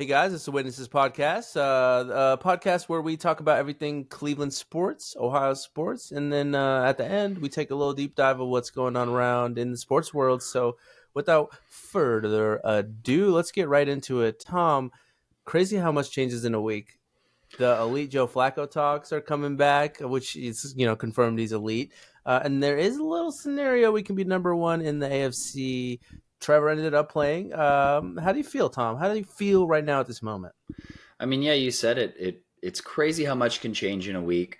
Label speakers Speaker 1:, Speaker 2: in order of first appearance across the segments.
Speaker 1: Hey guys, it's the Witnesses Podcast, a podcast where we talk about everything Cleveland sports, Ohio sports, and then at the end we take a little deep dive of what's going on around in the sports world. So, without further ado, let's get right into it. Tom, crazy how much changes in a week. The elite Joe Flacco talks are coming back, which is confirmed he's elite, and there is a little scenario we can be number one in the AFC. Trevor ended up playing. How do you feel, Tom? How do you feel right now at this moment?
Speaker 2: I mean, yeah, you said it. It's crazy how much can change in a week.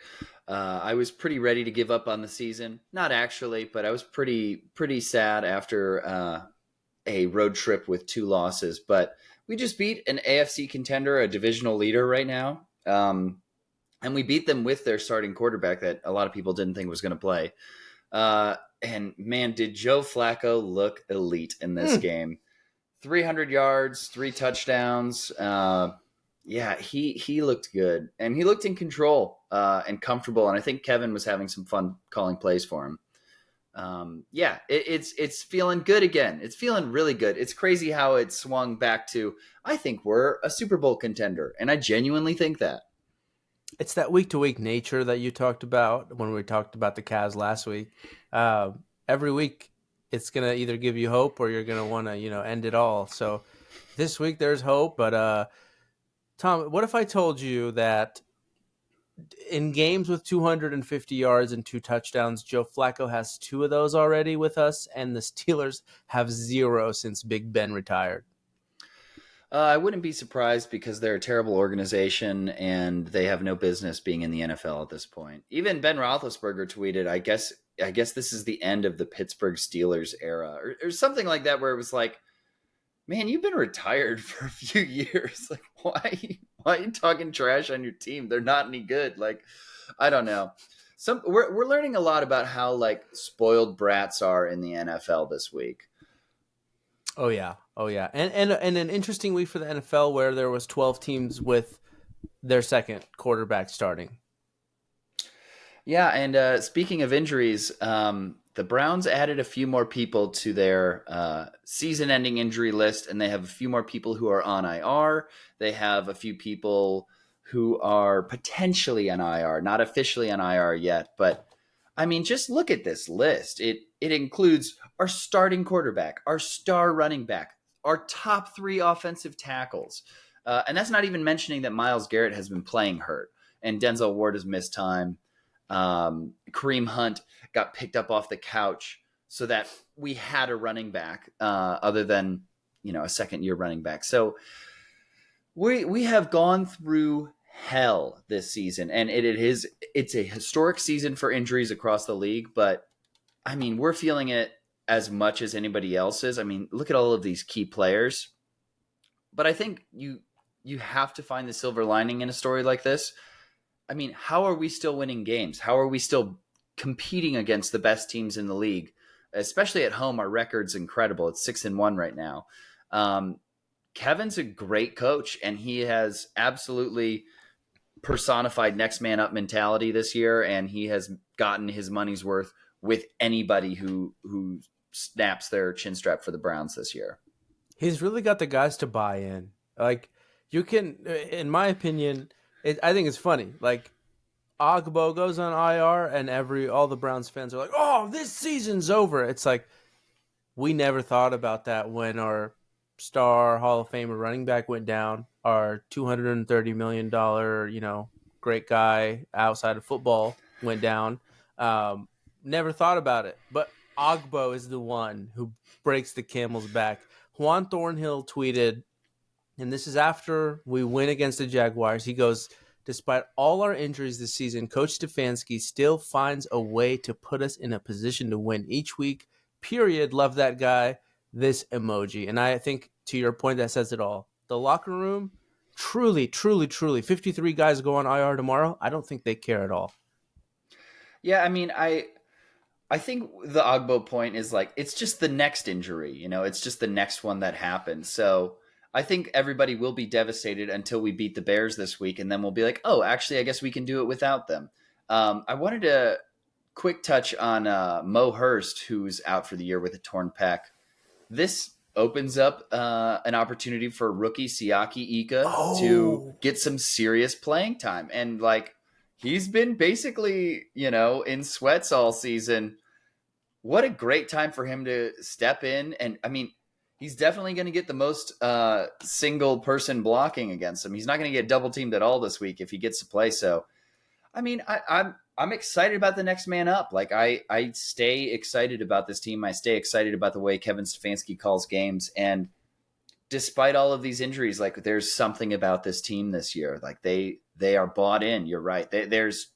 Speaker 2: I was pretty ready to give up on the season. Not actually, but I was pretty sad after a road trip with two losses. But we just beat an AFC contender, a divisional leader right now, and we beat them with their starting quarterback that a lot of people didn't think was going to play. And man, did Joe Flacco look elite in this game? 300 yards, 3 touchdowns. Yeah, he looked good, and he looked in control and comfortable. And I think Kevin was having some fun calling plays for him. It's feeling good again. It's feeling really good. It's crazy how it swung back to, I think we're a Super Bowl contender, and I genuinely think that.
Speaker 1: It's that week-to-week nature that you talked about when we talked about the Cavs last week. Every week, it's gonna either give you hope or you're gonna want to, end it all. So this week there's hope. But Tom, what if I told you that in games with 250 yards and 2 touchdowns, Joe Flacco has two of those already with us, and the Steelers have zero since Big Ben retired?
Speaker 2: I wouldn't be surprised because they're a terrible organization and they have no business being in the NFL at this point. Even Ben Roethlisberger tweeted, "I guess this is the end of the Pittsburgh Steelers era," or something like that, where it was like, "Man, you've been retired for a few years. Like, why are you talking trash on your team? They're not any good." Like, I don't know. We're learning a lot about how like spoiled brats are in the NFL this week.
Speaker 1: Oh yeah, and an interesting week for the NFL where there was 12 teams with their second quarterback starting.
Speaker 2: Yeah, and speaking of injuries, the Browns added a few more people to their season-ending injury list, and they have a few more people who are on IR. They have a few people who are potentially on IR, not officially on IR yet. But I mean, just look at this list. It includes our starting quarterback, our star running back, our top three offensive tackles, and that's not even mentioning that Myles Garrett has been playing hurt and Denzel Ward has missed time. Kareem Hunt got picked up off the couch so that we had a running back other than a second year running back. So we have gone through hell this season, and it's a historic season for injuries across the league. But I mean, we're feeling it as much as anybody else is. I mean, look at all of these key players. But I think you have to find the silver lining in a story like this. I mean, how are we still winning games? How are we still competing against the best teams in the league? Especially at home, our record's incredible. It's 6-1 right now. Kevin's a great coach, and he has absolutely personified next man up mentality this year, and he has gotten his money's worth with anybody who snaps their chin strap for the Browns this year.
Speaker 1: He's really got the guys to buy in. Like, you can, in my opinion, I think it's funny. Like, Ogbo goes on IR, and all the Browns fans are like, "Oh, this season's over." It's like we never thought about that when our star Hall of Famer running back went down. Our $230 million, great guy outside of football went down. Never thought about it, but Ogbo is the one who breaks the camel's back. Juan Thornhill tweeted, and this is after we win against the Jaguars. He goes, "Despite all our injuries this season, Coach Stefanski still finds a way to put us in a position to win each week. Period. Love that guy." This emoji. And I think, to your point, that says it all. The locker room, truly, truly, truly, 53 guys go on IR tomorrow. I don't think they care at all.
Speaker 2: Yeah, I mean, I think the Ogbo point is like, it's just the next injury, it's just the next one that happens. So I think everybody will be devastated until we beat the Bears this week. And then we'll be like, oh, actually, I guess we can do it without them. I wanted to quick touch on Mo Hurst, who's out for the year with a torn pec. This opens up an opportunity for rookie Siaki Ika to
Speaker 1: Oh,
Speaker 2: get some serious playing time. And like, he's been basically, in sweats all season. What a great time for him to step in. And I mean, he's definitely going to get the most single person blocking against him. He's not going to get double teamed at all this week if he gets to play. So, I mean, I'm excited about the next man up. Like I stay excited about this team. I stay excited about the way Kevin Stefanski calls games. And despite all of these injuries, like there's something about this team this year. Like they are bought in. You're right. There's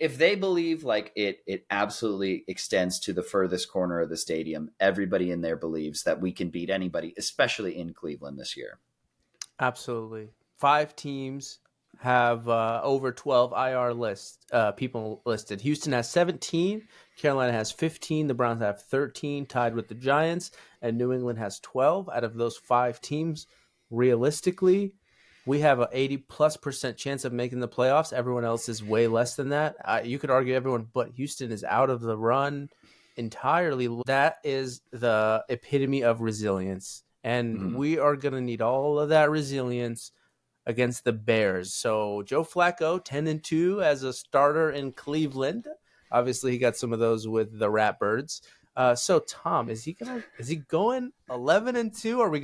Speaker 2: if they believe like it absolutely extends to the furthest corner of the stadium. Everybody in there believes that we can beat anybody, especially in Cleveland this year.
Speaker 1: absolutely. 5 teams have over 12 IR people listed. Houston has 17, Carolina has 15, the Browns have 13, tied with the Giants, and New England has 12. Out of those 5 teams, realistically, we have an 80+% chance of making the playoffs. Everyone else is way less than that. You could argue everyone but Houston is out of the run entirely. That is the epitome of resilience. And
Speaker 2: Mhm.
Speaker 1: we are going to need all of that resilience against the Bears. So Joe Flacco, 10-2 as a starter in Cleveland. Obviously, he got some of those with the Ratbirds. So Tom, is he going 11-2? Are we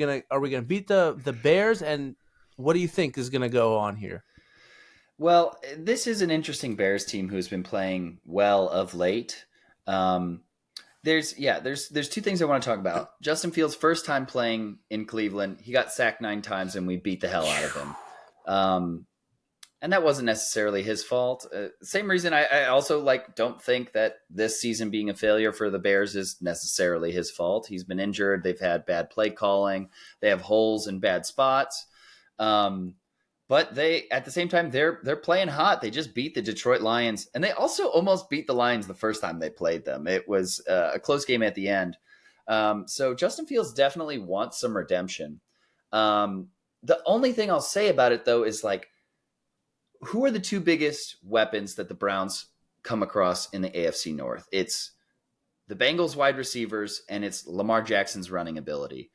Speaker 1: gonna beat the Bears? And what do you think is gonna go on here?
Speaker 2: Well, this is an interesting Bears team who's been playing well of late. Um, there's two things I want to talk about. Justin Fields' first time playing in Cleveland, he got sacked 9 times and we beat the hell out of him. Um, and that wasn't necessarily his fault. Same reason I also like don't think that this season being a failure for the Bears is necessarily his fault. He's been injured. They've had bad play calling. They have holes in bad spots. Um, but they at the same time they're playing hot. They just beat the Detroit Lions, and they also almost beat the Lions the first time they played them. It was a close game at the end. So Justin Fields definitely wants some redemption. The only thing I'll say about it though is like, who are the two biggest weapons that the Browns come across in the AFC North? It's the Bengals wide receivers and it's Lamar Jackson's running ability.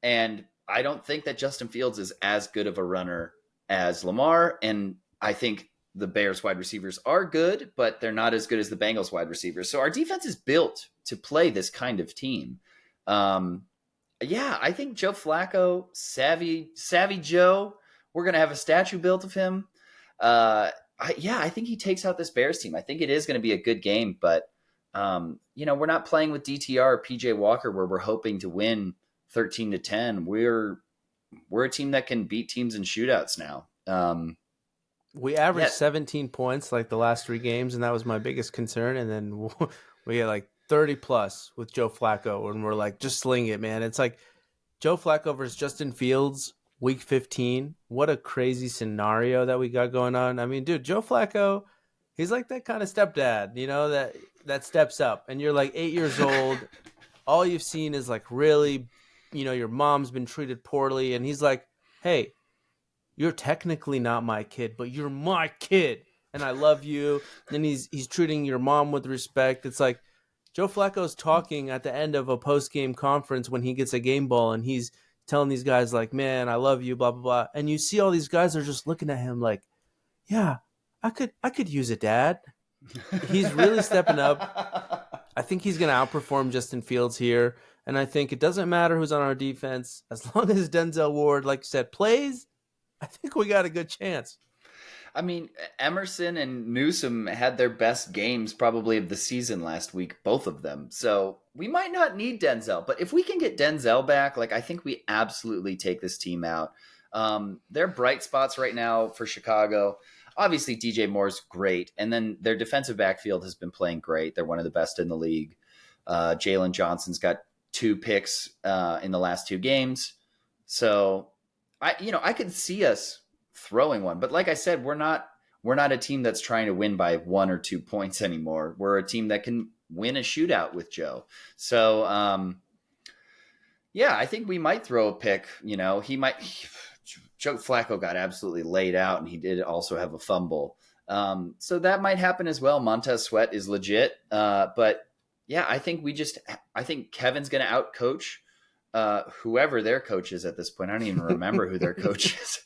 Speaker 2: And I don't think that Justin Fields is as good of a runner as Lamar. And I think the Bears wide receivers are good, but they're not as good as the Bengals wide receivers. So our defense is built to play this kind of team. Um, yeah, I think Joe Flacco, savvy Joe, we're going to have a statue built of him. I think he takes out this Bears team. I think it is going to be a good game, but we're not playing with DTR or PJ Walker where we're hoping to win 13-10. We're a team that can beat teams in shootouts now.
Speaker 1: We averaged
Speaker 2: Yeah,
Speaker 1: 17 points like the last 3 games, and that was my biggest concern. And then we had like 30 plus with Joe Flacco, and we're like, just sling it, man. It's like Joe Flacco versus Justin Fields, week 15. What a crazy scenario that we got going on. I mean, dude, Joe Flacco, he's like that kind of stepdad, that steps up. And you're like 8 years old. All you've seen is like really, your mom's been treated poorly. And he's like, hey, you're technically not my kid, but you're my kid, and I love you. And he's treating your mom with respect. It's like Joe Flacco's talking at the end of a post game conference when he gets a game ball, and he's telling these guys like, "Man, I love you," blah blah blah. And you see all these guys are just looking at him like, "Yeah, I could use a dad." He's really stepping up. I think he's going to outperform Justin Fields here, and I think it doesn't matter who's on our defense as long as Denzel Ward, like you said, plays. I think we got a good chance.
Speaker 2: I mean, Emerson and Newsom had their best games probably of the season last week, both of them. So we might not need Denzel, but if we can get Denzel back, like I think we absolutely take this team out. They're bright spots right now for Chicago. Obviously, DJ Moore's great, and then their defensive backfield has been playing great. They're one of the best in the league. Jalen Johnson's got 2 picks in the last 2 games, so I could see us throwing one. But like I said, we're not a team that's trying to win by 1 or 2 points anymore. We're a team that can win a shootout with Joe. So I think we might throw a pick. He might. Joe Flacco got absolutely laid out, and he did also have a fumble. So that might happen as well. Montez Sweat is legit, but yeah, I think Kevin's going to outcoach whoever their coach is at this point. I don't even remember who their coach is.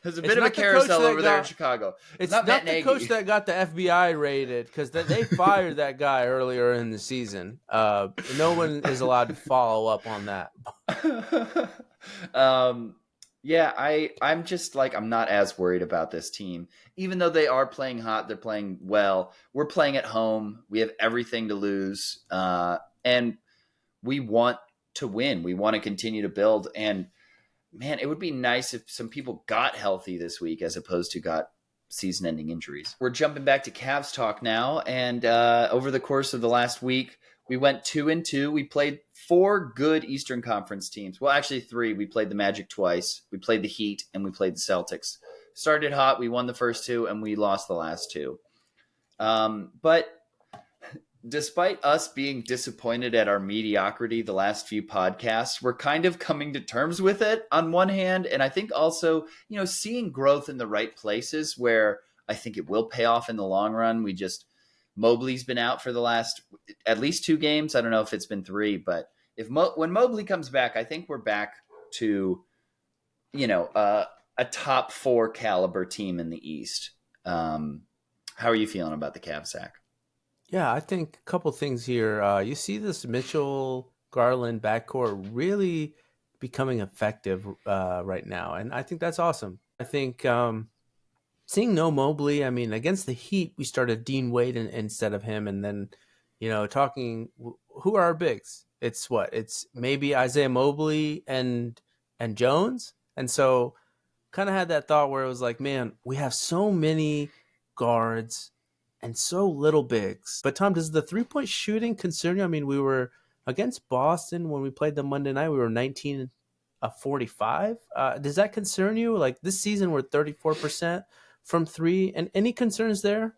Speaker 2: There's a
Speaker 1: It's
Speaker 2: bit of a
Speaker 1: not the coach
Speaker 2: carousel
Speaker 1: that
Speaker 2: over there in
Speaker 1: got-
Speaker 2: Chicago.
Speaker 1: It's
Speaker 2: not
Speaker 1: not
Speaker 2: Matt
Speaker 1: the
Speaker 2: Nagy.
Speaker 1: coach that got the FBI raided because they fired that guy earlier in the season. No one is allowed to follow up on that.
Speaker 2: I'm just like, I'm not as worried about this team, even though they are playing hot. They're playing well. We're playing at home. We have everything to lose. And we want to win. We want to continue to build. And man, it would be nice if some people got healthy this week as opposed to got season-ending injuries. We're jumping back to Cavs talk now. And over the course of the last week, we went 2-2. We played 4 good Eastern Conference teams. Well, actually 3. We played the Magic twice. We played the Heat, and we played the Celtics. Started hot. We won the first 2, and we lost the last 2. But despite us being disappointed at our mediocrity the last few podcasts, we're kind of coming to terms with it on one hand. And I think also, seeing growth in the right places where I think it will pay off in the long run. Mobley's been out for the last at least 2 games. I don't know if it's been 3, but when Mobley comes back, I think we're back to, a top 4 caliber team in the East. How are you feeling about the Cavs, Zach?
Speaker 1: Yeah, I think a couple things here. You see this Mitchell Garland backcourt really becoming effective right now, and I think that's awesome. I think seeing no Mobley, I mean, against the Heat, we started Dean Wade instead of him, and then talking who are our bigs? It's maybe Isaiah Mobley and Jones, and so kind of had that thought where it was like, man, we have so many guards and so little bigs. But Tom, does the 3-point shooting concern you? I mean, we were against Boston when we played them Monday night. We were 19 of 45. Does that concern you? Like this season, we're 34% from 3. And any concerns there?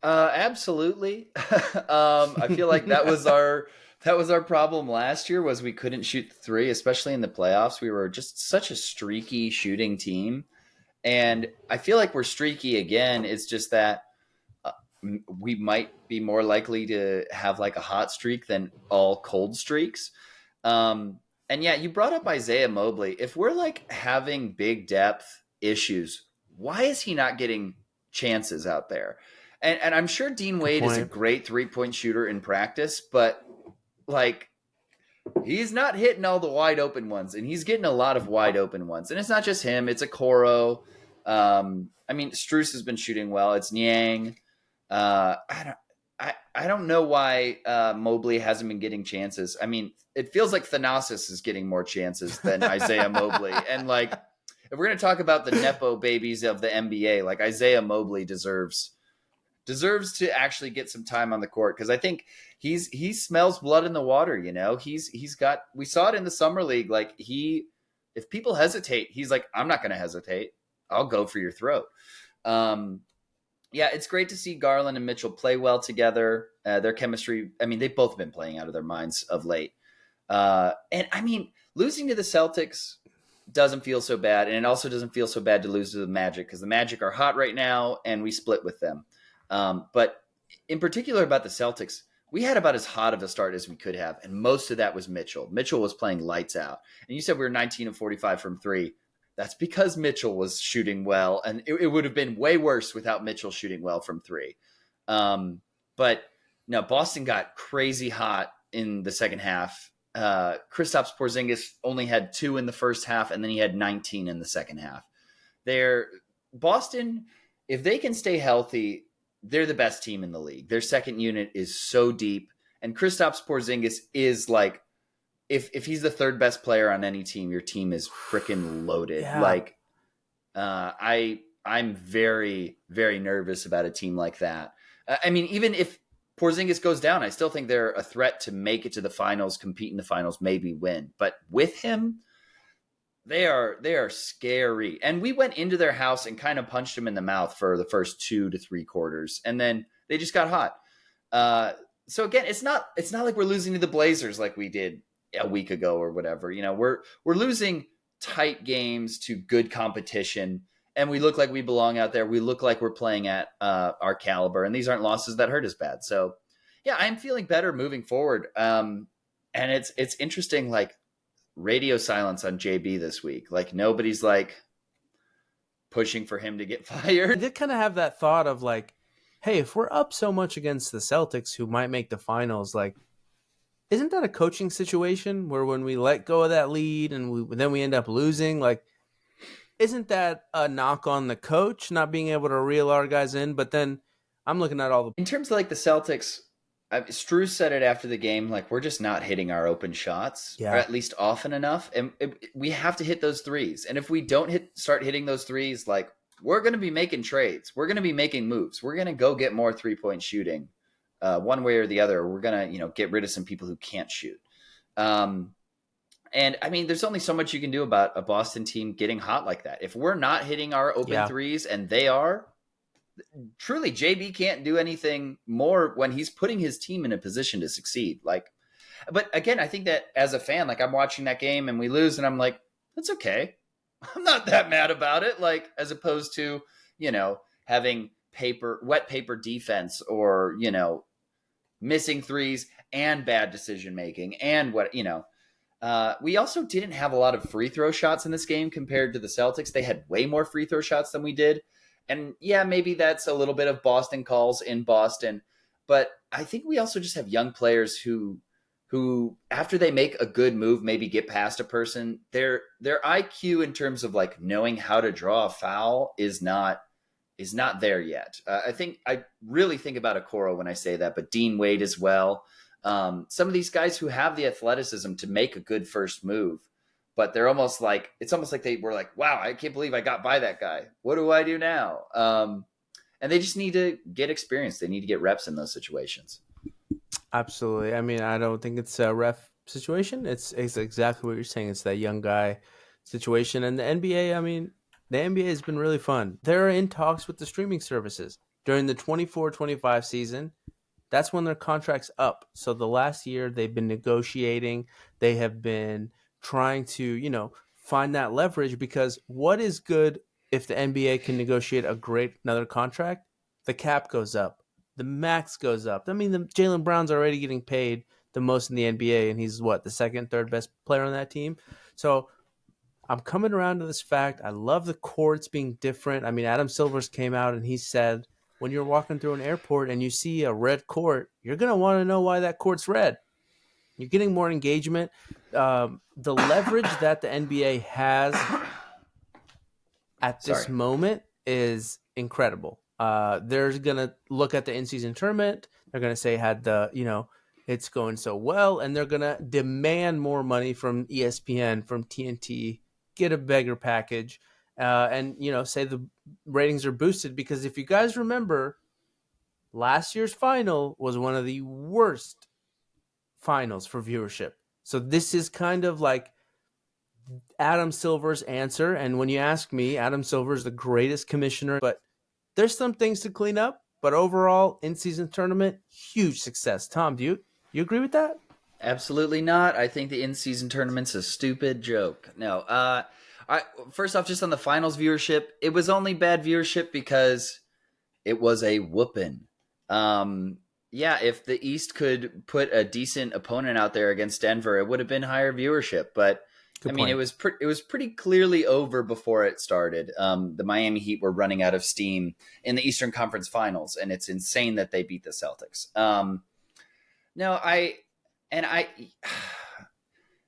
Speaker 2: Absolutely. I feel like that was our problem last year was we couldn't shoot 3, especially in the playoffs. We were just such a streaky shooting team. And I feel like we're streaky again. It's just that we might be more likely to have like a hot streak than all cold streaks. And yeah, you brought up Isaiah Mobley. If we're like having big depth issues, why is he not getting chances out there? And I'm sure Dean Wade is a great 3-point shooter in practice, but like he's not hitting all the wide open ones, and he's getting a lot of wide open ones. And it's not just him; it's Okoro. I mean, Strus has been shooting well. It's Niang. I don't know why Mobley hasn't been getting chances. I mean, it feels like Thanasis is getting more chances than Isaiah Mobley. And like, if we're going to talk about the Nepo babies of the NBA, like Isaiah Mobley deserves to actually get some time on the court, because I think he smells blood in the water. We saw it in the summer league. Like if people hesitate, he's like, I'm not going to hesitate. I'll go for your throat. Yeah, it's great to see Garland and Mitchell play well together. Their chemistry, I mean, they've both been playing out of their minds of late. And I mean, losing to the Celtics doesn't feel so bad. And it also doesn't feel so bad to lose to the Magic, because the Magic are hot right now and we split with them. But in particular about the Celtics, we had about as hot of a start as we could have. And most of that was Mitchell. Mitchell was playing lights out. And you said we were 19 of 45 from 3. That's because Mitchell was shooting well, and it would have been way worse without Mitchell shooting well from 3. But no, Boston got crazy hot in the second half. Kristaps Porzingis only had 2 in the first half, and then he had 19 in the second half. Boston, if they can stay healthy, they're the best team in the league. Their second unit is so deep, and Kristaps Porzingis is like, if he's the third best player on any team, your team is freaking loaded. Yeah. Like, I'm very, very nervous about a team like that. I mean, even if Porzingis goes down, I still think they're a threat to make it to the finals, compete in the finals, maybe win. But with him, they are scary. And we went into their house and kind of punched them in the mouth for the first 2 to 3 quarters, and then they just got hot. So again, it's not like we're losing to the Blazers like we did a week ago or whatever. We're losing tight games to good competition, and we look like we belong out there. We look like we're playing at our caliber, and these aren't losses that hurt as bad. So yeah, I'm feeling better moving forward. And it's interesting. Like, radio silence on JB this week. Like nobody's like pushing for him to get
Speaker 1: I
Speaker 2: fired.
Speaker 1: did kind of have that thought of like, hey, if we're up so much against the Celtics, who might make the finals, like, isn't that a coaching situation where when we let go of that lead and then we end up losing, like, isn't that a knock on the coach not being able to reel our guys in? But then I'm looking at all the
Speaker 2: In terms of like the Celtics, Struz said it after the game, like we're just not hitting our open shots, or
Speaker 1: yeah.
Speaker 2: at least often enough, and we have to hit those threes. And if we don't start hitting those threes, like we're going to be making trades, we're going to be making moves, we're going to go get more 3-point shooting, one way or the other. We're going to get rid of some people who can't shoot. And I mean, there's only so much you can do about a Boston team getting hot like that. If we're not hitting our open threes and they are, truly JB can't do anything more when he's putting his team in a position to succeed. Like, but again, I think that as a fan, like I'm watching that game and we lose and I'm like, that's okay. I'm not that mad about it. Like, as opposed to, having wet paper defense or, missing threes and bad decision making and we also didn't have a lot of free throw shots in this game compared to the Celtics. They had way more free throw shots than we did. And yeah, maybe that's a little bit of Boston calls in Boston. But I think we also just have young players who after they make a good move, maybe get past a person, their IQ in terms of like knowing how to draw a foul is not there yet. I really think about Okoro when I say that, but Dean Wade as well. Some of these guys who have the athleticism to make a good first move, but they're almost like, it's almost like they were like, wow, I can't believe I got by that guy. What do I do now? And they just need to get experience. They need to get reps in those situations.
Speaker 1: Absolutely. I mean, I don't think it's a ref situation. It's exactly what you're saying. It's that young guy situation. And the NBA, I mean, the NBA has been really fun. They're in talks with the streaming services during the 24-25 season. That's when their contract's up. So the last year they've been negotiating. They have been trying to, find that leverage, because what is good if the NBA can negotiate another contract? The cap goes up. The max goes up. I mean, Jaylen Brown's already getting paid the most in the NBA, and he's the second, third best player on that team. So I'm coming around to this fact. I love the courts being different. I mean, Adam Silver's came out and he said, when you're walking through an airport and you see a red court, you're going to want to know why that court's red. You're getting more engagement. The leverage that the NBA has at this moment is incredible. They're going to look at the in-season tournament. They're going to say, it's going so well, and they're going to demand more money from ESPN, from TNT, get a bigger package, and say the ratings are boosted. Because if you guys remember, last year's final was one of the worst finals for viewership. So this is kind of like Adam Silver's answer. And when you ask me, Adam Silver is the greatest commissioner, but there's some things to clean up. But overall, in-season tournament, huge success. Tom, do you agree with that?
Speaker 2: Absolutely not. I think the in-season tournament's a stupid joke. No. First off, just on the finals viewership, it was only bad viewership because it was a whooping. Yeah, if the East could put a decent opponent out there against Denver, it would have been higher viewership. But
Speaker 1: Good
Speaker 2: I mean,
Speaker 1: point.
Speaker 2: it was pretty clearly over before it started. The Miami Heat were running out of steam in the Eastern Conference Finals, and it's insane that they beat the Celtics.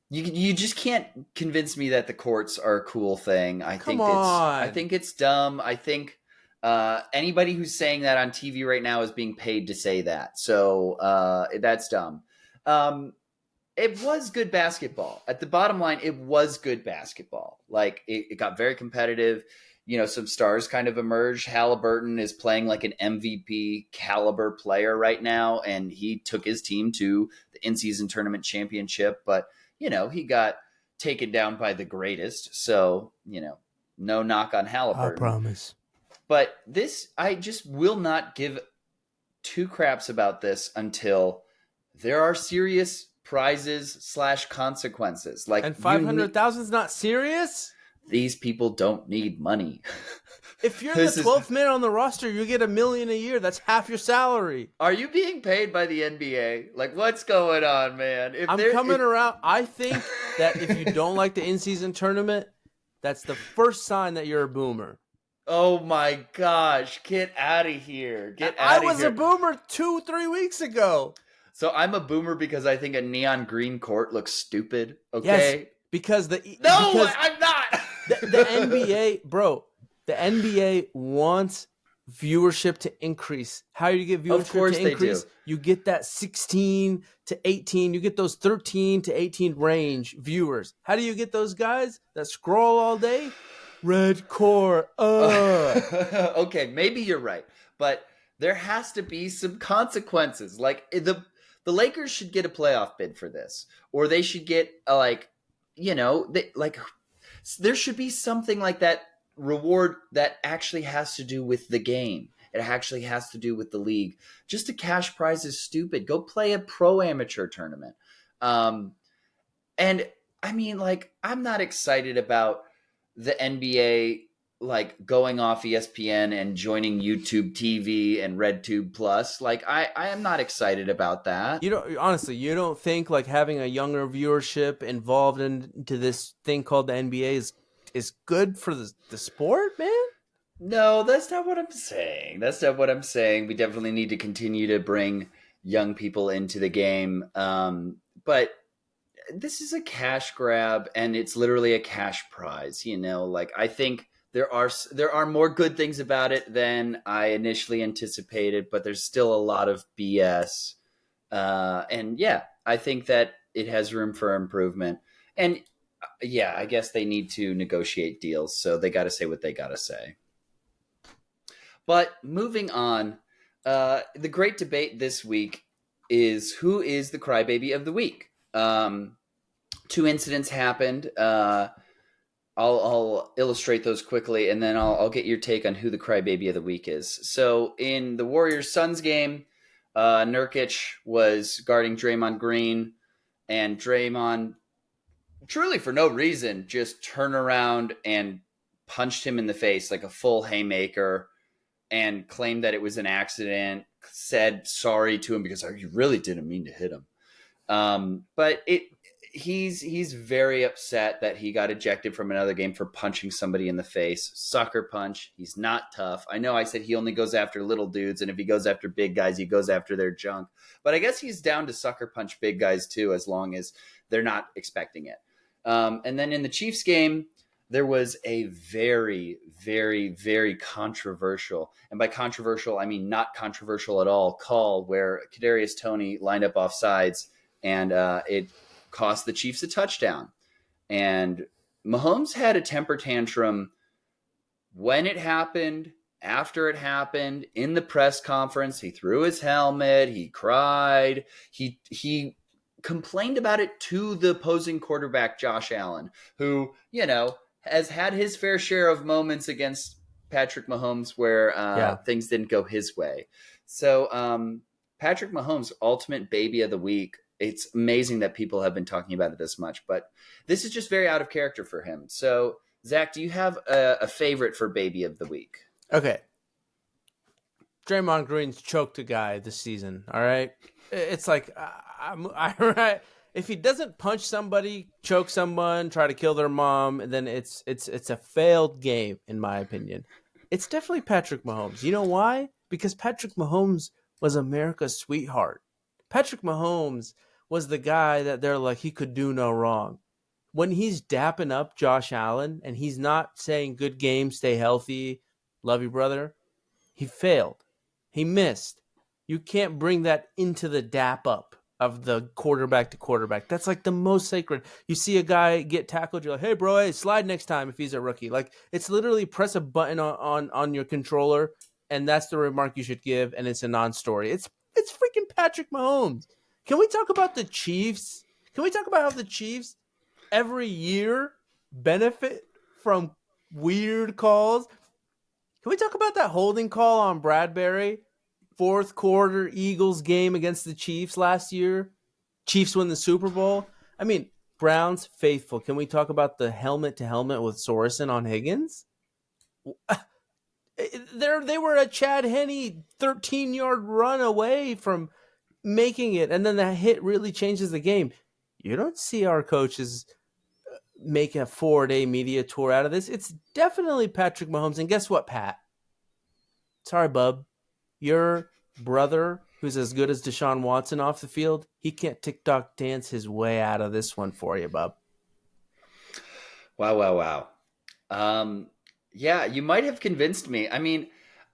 Speaker 2: You just can't convince me that the courts are a cool thing. I think it's dumb. I think anybody who's saying that on TV right now is being paid to say that. So that's dumb. It was good basketball. At the bottom line, it was good basketball. Like it got very competitive. Some stars kind of emerged. Halliburton is playing like an MVP caliber player right now, and he took his team to the in-season tournament championship. But, he got taken down by the greatest. So, no knock on Halliburton.
Speaker 1: I promise.
Speaker 2: But I just will not give two craps about this until there are serious prizes / consequences. Like,
Speaker 1: and 500,000 is not serious?
Speaker 2: these people don't need money.
Speaker 1: If you're the
Speaker 2: This is
Speaker 1: 12th man on the roster, you get $1 million a year. That's half your salary.
Speaker 2: Are you being paid by the NBA? Like, what's going on, man? If
Speaker 1: I'm
Speaker 2: there,
Speaker 1: coming
Speaker 2: if,
Speaker 1: around. I think that if you don't like the in-season tournament, that's the first sign that you're a boomer.
Speaker 2: oh my gosh, get out of here! Get
Speaker 1: I
Speaker 2: out of
Speaker 1: was a
Speaker 2: here!
Speaker 1: boomer 2-3 weeks ago.
Speaker 2: So I'm a boomer because I think a neon green court looks stupid.
Speaker 1: Yes,
Speaker 2: Okay.
Speaker 1: because
Speaker 2: No, I'm not.
Speaker 1: the NBA, bro, the NBA wants viewership to increase. How do you get
Speaker 2: Of
Speaker 1: viewership
Speaker 2: course
Speaker 1: to
Speaker 2: they do.
Speaker 1: increase? You get that 16 to 18. You get those 13 to 18 range viewers. How do you get those guys that scroll all day? Red core.
Speaker 2: Okay, maybe you're right, but there has to be some consequences. Like the Lakers should get a playoff bid for this, or they should get there should be something like that reward that actually has to do with the game. It actually has to do with the league. Just a cash prize is stupid. Go play a pro amateur tournament. And I mean, like, I'm not excited about the NBA like going off ESPN and joining YouTube TV and RedTube Plus. Like, I am not excited about that.
Speaker 1: You don't think like having a younger viewership involved into this thing called the NBA is good for the sport, man?
Speaker 2: No, that's not what I'm saying. That's not what I'm saying. We definitely need to continue to bring young people into the game. But this is a cash grab, and it's literally a cash prize. Like, I think there are more good things about it than I initially anticipated, but there's still a lot of BS. And yeah, I think that it has room for improvement. And yeah, I guess they need to negotiate deals, so they got to say what they got to say. But moving on, the great debate this week is who is the crybaby of the week. Two incidents happened. I'll illustrate those quickly, and then I'll get your take on who the crybaby of the week is. So in the Warriors-Suns game, Nurkic was guarding Draymond Green, and Draymond, truly for no reason, just turned around and punched him in the face like a full haymaker and claimed that it was an accident, said sorry to him because you really didn't mean to hit him. But he's very upset that he got ejected from another game for punching somebody in the face. Sucker punch. He's not tough. I know I said he only goes after little dudes, and if he goes after big guys, he goes after their junk. But I guess he's down to sucker punch big guys too, as long as they're not expecting it. And then in the Chiefs game, there was a very, very, very controversial, and by controversial, I mean not controversial at all, call where Kadarius Toney lined up off sides, and it cost the Chiefs a touchdown. And Mahomes had a temper tantrum when it happened, after it happened, in the press conference. He threw his helmet, he cried, he complained about it to the opposing quarterback, Josh Allen, who, has had his fair share of moments against Patrick Mahomes where things didn't go his way. So Patrick Mahomes, ultimate baby of the week. It's amazing that people have been talking about it this much, but this is just very out of character for him. So, Zach, do you have a favorite for baby of the week?
Speaker 1: Okay. Draymond Green's choked a guy this season, all right? It's like, if he doesn't punch somebody, choke someone, try to kill their mom, then it's a failed game, in my opinion. It's definitely Patrick Mahomes. You know why? Because Patrick Mahomes was America's sweetheart. Patrick Mahomes was the guy that they're like, he could do no wrong. When he's dapping up Josh Allen and he's not saying good game, stay healthy, love you, brother, he failed. He missed. You can't bring that into the dap up of the quarterback to quarterback. That's like the most sacred. You see a guy get tackled, you're like, hey, bro, hey, slide next time if he's a rookie. Like, it's literally press a button on your controller, and that's the remark you should give, and it's a non-story. It's freaking Patrick Mahomes. Can we talk about the Chiefs? Can we talk about how the Chiefs every year benefit from weird calls? Can we talk about that holding call on Bradbury? Fourth quarter Eagles game against the Chiefs last year. Chiefs win the Super Bowl. I mean, Browns faithful, can we talk about the helmet to helmet with Sorensen on Higgins? They were a Chad Henne 13-yard run away from making it, and then that hit really changes the game. You don't see our coaches making a 4-day media tour out of this. It's definitely Patrick Mahomes. And guess what, Pat? Sorry, bub. Your brother, who's as good as Deshaun Watson off the field, he can't TikTok dance his way out of this one for you, bub.
Speaker 2: Wow. Yeah, you might have convinced me. I mean,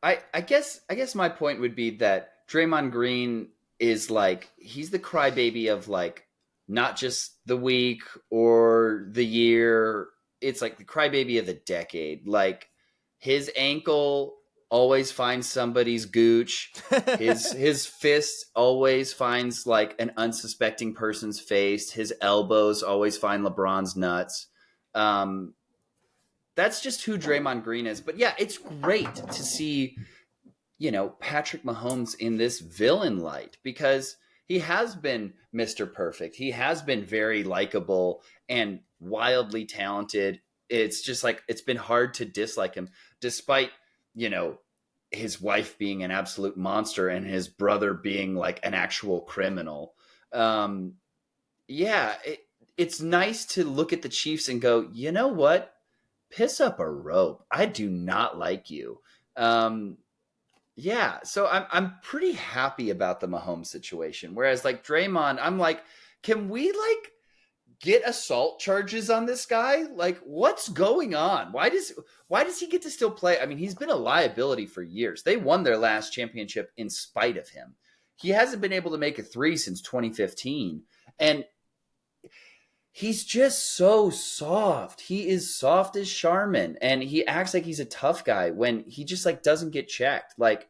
Speaker 2: I guess my point would be that Draymond Green is like, he's the crybaby of like not just the week or the year. It's like the crybaby of the decade. Like his ankle always finds somebody's gooch. His fist always finds like an unsuspecting person's face. His elbows always find LeBron's nuts. That's just who Draymond Green is. But yeah, it's great to see, Patrick Mahomes in this villain light, because he has been Mr. Perfect. He has been very likable and wildly talented. It's just like, it's been hard to dislike him, despite, his wife being an absolute monster and his brother being like an actual criminal. It's nice to look at the Chiefs and go, you know what? Piss up a rope. I do not like you. So I'm pretty happy about the Mahomes situation. Whereas like Draymond, I'm like, can we like get assault charges on this guy? Like, what's going on? Why does he get to still play? I mean, he's been a liability for years. They won their last championship in spite of him. He hasn't been able to make a three since 2015. And he's just so soft. He is soft as Charmin, and he acts like he's a tough guy when he just like doesn't get checked. Like,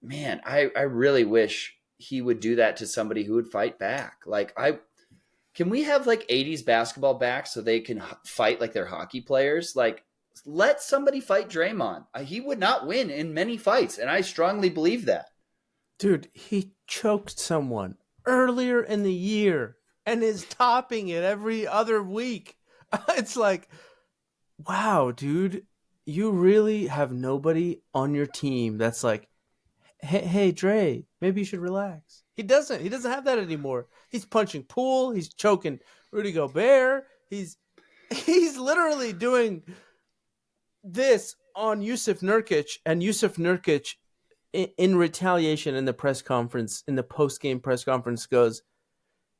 Speaker 2: man, I really wish he would do that to somebody who would fight back. Like, can we have like 80s basketball back so they can fight like they're hockey players? Like, let somebody fight Draymond. He would not win in many fights, and I strongly believe that.
Speaker 1: Dude, he choked someone earlier in the year and is topping it every other week. It's like, wow, dude, you really have nobody on your team that's like, hey, Dre, maybe you should relax. He doesn't have that anymore. He's punching Poole. He's choking Rudy Gobert. He's literally doing this on Yusuf Nurkic, and Yusuf Nurkic in retaliation in the post-game press conference goes,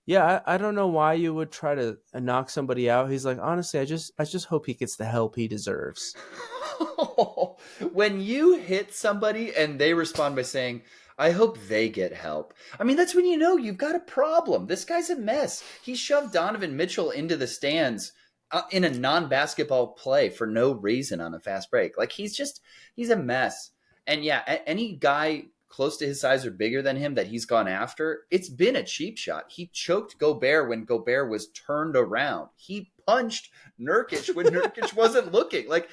Speaker 1: yeah, I don't know why you would try to knock somebody out. He's like, honestly, I just hope he gets the help he deserves.
Speaker 2: When you hit somebody and they respond by saying, I hope they get help, I mean, that's when you know you've got a problem. This guy's a mess. He shoved Donovan Mitchell into the stands in a non-basketball play for no reason on a fast break. Like, he's a mess. And yeah, any guy close to his size or bigger than him that he's gone after, it's been a cheap shot. He choked Gobert when Gobert was turned around. He punched Nurkic when Nurkic wasn't looking. Like,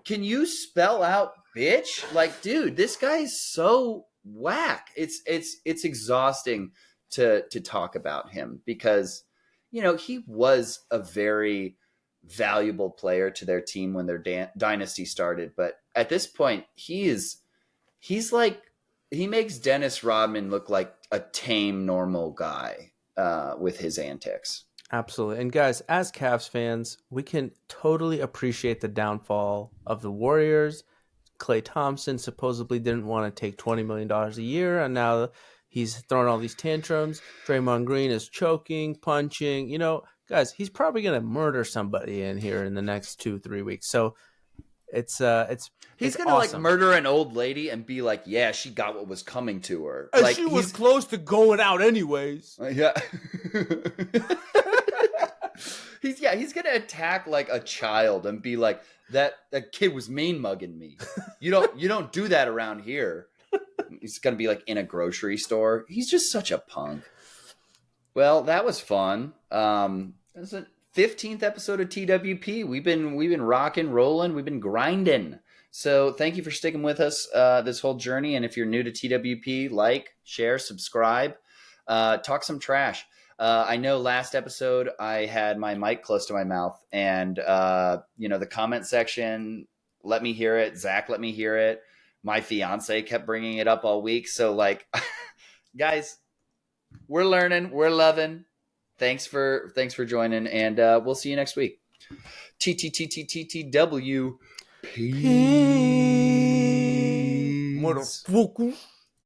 Speaker 2: can you spell out bitch? Like, dude, this guy is so whack. It's exhausting to talk about him, because, he was a very valuable player to their team when their dynasty started. But at this point, he's like, he makes Dennis Rodman look like a tame, normal guy with his antics.
Speaker 1: Absolutely. And guys, as Cavs fans, we can totally appreciate the downfall of the Warriors. Klay Thompson supposedly didn't want to take $20 million a year, and now he's throwing all these tantrums. Draymond Green is choking, punching. Guys, he's probably going to murder somebody in here in the next 2-3 weeks. So he's
Speaker 2: gonna
Speaker 1: awesome.
Speaker 2: like murder an old lady and be like, yeah, she got what was coming to her.
Speaker 1: And
Speaker 2: like,
Speaker 1: she was close to going out anyways.
Speaker 2: Yeah. He's gonna attack like a child and be like, that kid was mean mugging me. You don't do that around here. He's gonna be like in a grocery store. He's just such a punk. Well, that was fun. That's the 15th episode of TWP. We've been rocking, rolling, we've been grinding. So thank you for sticking with us this whole journey. And if you're new to TWP, like, share, subscribe, talk some trash. I know last episode I had my mic close to my mouth, and the comment section let me hear it. Zach let me hear it. My fiance kept bringing it up all week. So, like, guys, we're learning, we're loving. Thanks for joining, and we'll see you next week. TTTTTTW. Peace.
Speaker 1: Motherfucker.